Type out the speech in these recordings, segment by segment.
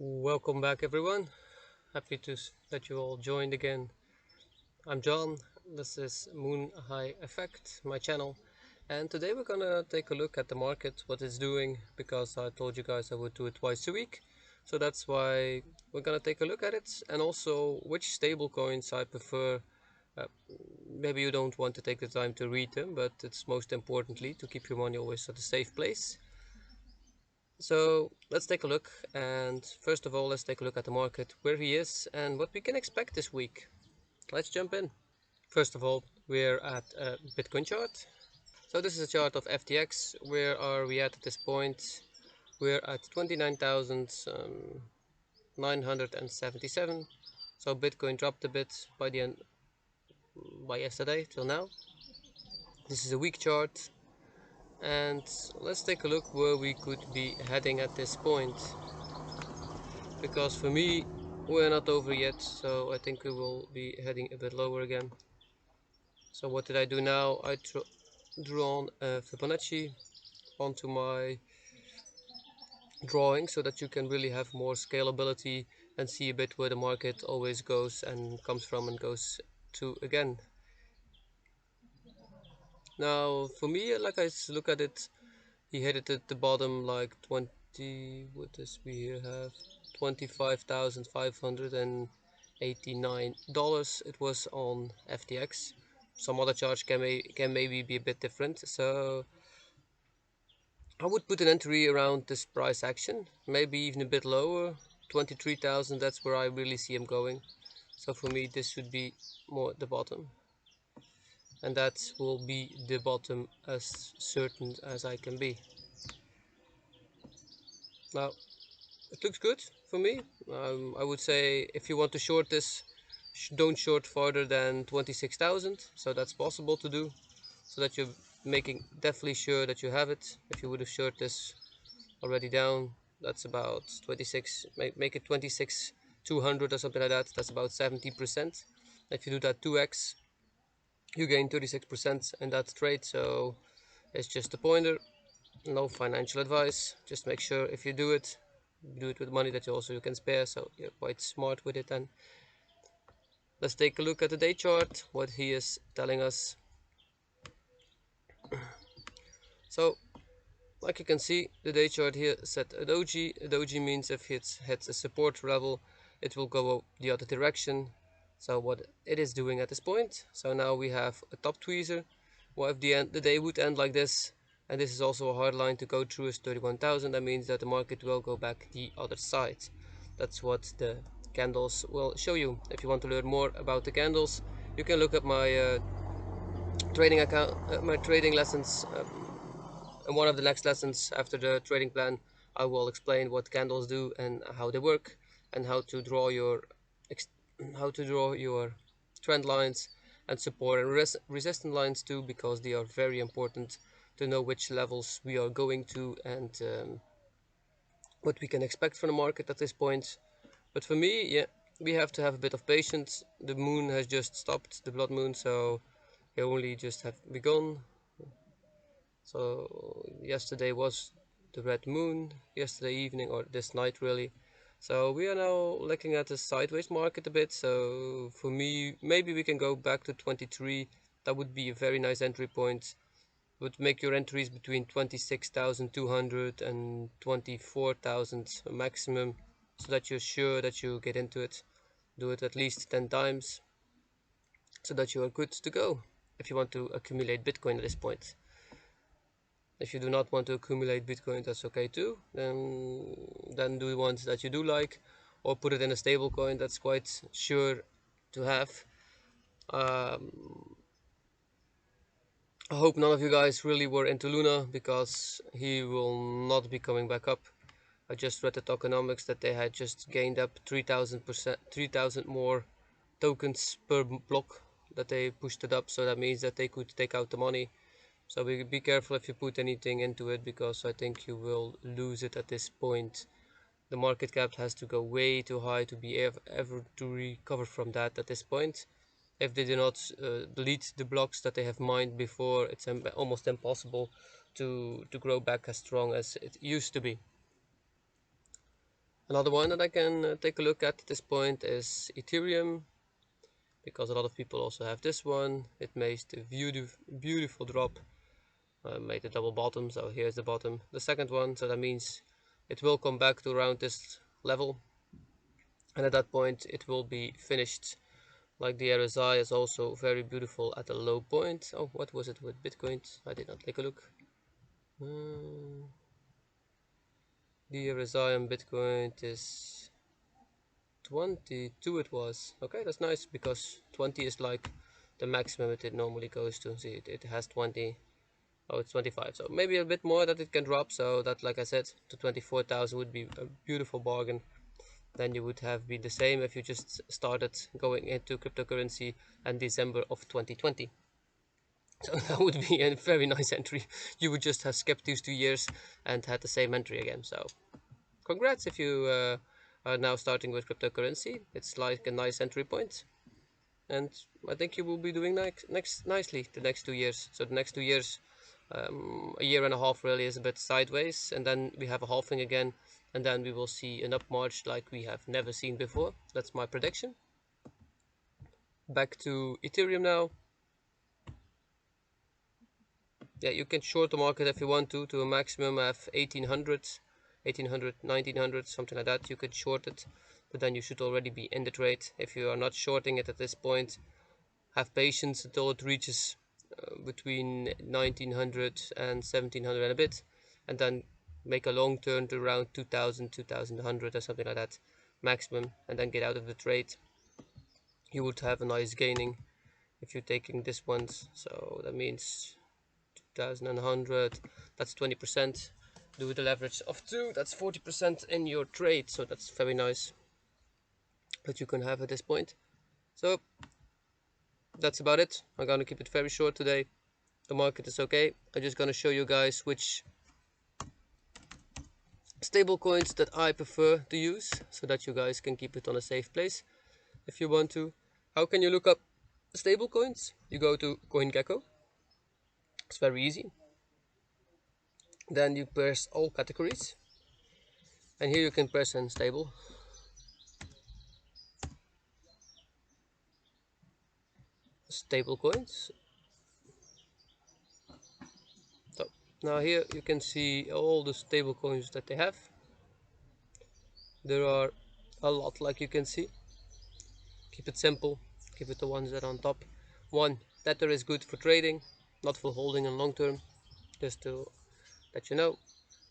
Welcome back, everyone. Happy that you all joined again. I'm John. This is Moon High Effect, my channel, and today we're gonna take a look at the market, what it's doing, because I told you guys I would do it twice a week. So that's why we're gonna take a look at it, and also which stable coins I prefer. Uh, Maybe you don't want to take the time to read them, but it's most importantly to keep your money always at a safe place. So let's take a look, and first of all let's take a look at the market, where he is and what we can expect this week. Let's jump in. First of all, we're at a Bitcoin chart. So this is a chart of FTX. Where are we at this point? We're at 29,977. So Bitcoin dropped a bit by yesterday till now. This is a week chart, and let's take a look where we could be heading at this point, because for me we're not over yet, so I think we will be heading a bit lower again. So what did I do now? I drew on a Fibonacci onto my drawing so that you can really have more scalability and see a bit where the market always goes and comes from and goes to again. Now for me, like I look at it, he hit it at the bottom like 20, what does we here have, $25,589 it was on FTX. Some other charge can maybe be a bit different, so I would put an entry around this price action, maybe even a bit lower, 23,000. That's where I really see him going. So for me this should be more at the bottom, and that will be the bottom as certain as I can be. Now it looks good for me. I would say if you want to short this, don't short farther than 26,000. So that's possible to do, so that you're making definitely sure that you have it. If you would have short this already down, that's about 26. Make it 26,200 or something like that. That's about 70%. If you do that 2x, you gain 36% in that trade. So it's just a pointer, no financial advice. Just make sure if you do it with money that you can spare, so you're quite smart with it. And let's take a look at the day chart, what he is telling us. So like you can see, the day chart here set a doji. A doji means if it hits a support level, it will go the other direction. So what it is doing at this point. So now we have a top tweezer. Well, if the day would end like this, and this is also a hard line to go through, is 31,000, that means that the market will go back the other side. That's what the candles will show you. If you want to learn more about the candles, you can look at my trading account, my trading lessons. In one of the next lessons after the trading plan, I will explain what candles do and how they work, and how to draw your trend lines and support and resistance lines too, because they are very important to know which levels we are going to, and what we can expect from the market at this point. But for me, yeah, we have to have a bit of patience. The moon has just stopped, the blood moon, so it only just have begun. So yesterday was the red moon, yesterday evening, or this night really. So we are now looking at the sideways market a bit. So for me, maybe we can go back to 23. That would be a very nice entry point. Would make your entries between 26,200 and 24,000 maximum, so that you're sure that you get into it. Do it at least 10 times, so that you are good to go if you want to accumulate Bitcoin at this point. If you do not want to accumulate Bitcoin, that's okay too. Then do ones that you do like, or put it in a stable coin that's quite sure to have. I hope none of you guys really were into Luna, because he will not be coming back up. I just read the tokenomics that they had just gained up 3,000%, 3,000 more tokens per block that they pushed it up. So that means that they could take out the money. So be careful if you put anything into it, because I think you will lose it at this point. The market cap has to go way too high to be ever to recover from that at this point. If they do not delete the blocks that they have mined before, it's almost impossible to grow back as strong as it used to be. Another one that I can take a look at this point is Ethereum, because a lot of people also have this one. It made a beautiful drop, made a double bottom, so here's the bottom. The second one, so that means it will come back to around this level, and at that point it will be finished. Like the RSI is also very beautiful at a low point. Oh, what was it with Bitcoin? I did not take a look. The RSI on Bitcoin is 22 it was. Okay, that's nice, because 20 is like the maximum it normally goes to. See, it has 20. Oh, it's 25, so maybe a bit more that it can drop, so that, like I said, to 24,000 would be a beautiful bargain. Then you would have been the same if you just started going into cryptocurrency in December of 2020. So that would be a very nice entry. You would just have skipped these 2 years and had the same entry again. So congrats if you are now starting with cryptocurrency. It's like a nice entry point, and I think you will be doing nicely the next 2 years. So the next 2 years, a year and a half really is a bit sideways, and then we have a halving again, and then we will see an up march like we have never seen before. That's my prediction. Back to Ethereum now. Yeah, you can short the market if you want to a maximum of 1800, 1800, 1900, something like that. You could short it, but then you should already be in the trade. If you are not shorting it at this point, have patience until it reaches between 1900 and 1700 and a bit, and then make a long turn to around 2000, 2100 or something like that maximum, and then get out of the trade. You would have a nice gaining if you're taking this ones, so that means 2100, that's 20%. Do the leverage of 2, that's 40% in your trade, so that's very nice that you can have at this point. So that's about it. I'm gonna keep it very short today. The market is okay. I'm just gonna show you guys which stable coins that I prefer to use, so that you guys can keep it on a safe place if you want to. How can you look up stable coins? You go to CoinGecko. It's very easy. Then you press all categories, and here you can press in stable coins. So now here you can see all the stable coins that they have. There are a lot, like you can see. Keep it simple, keep it the ones that are on top. One, Tether is good for trading, not for holding in long term, just to let you know.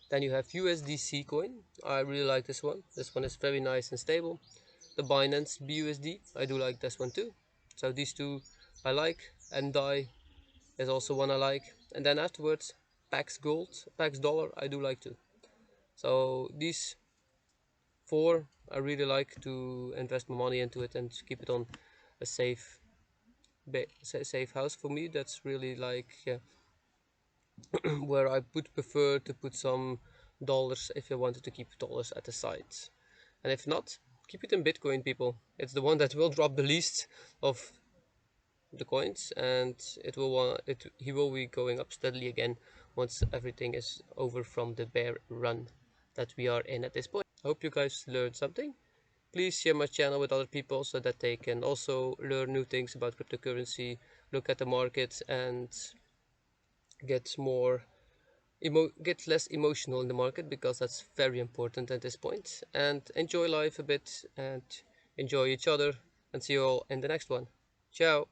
Then you have USDC coin. I really like this one. This one is very nice and stable. The Binance BUSD, I do like this one too. So these two I like, and DAI is also one I like. And then afterwards, Pax Gold, Pax Dollar, I do like too. So these four, I really like to invest my money into it and keep it on a safe house. For me, that's really like where I would prefer to put some dollars if you wanted to keep dollars at the side. And if not, keep it in Bitcoin, people. It's the one that will drop the least of the coins, and he will be going up steadily again once everything is over from the bear run that we are in at this point. I hope you guys learned something. Please share my channel with other people so that they can also learn new things about cryptocurrency, look at the market, and get more get less emotional in the market, because that's very important at this point. And enjoy life a bit, and enjoy each other, and see you all in the next one. Ciao.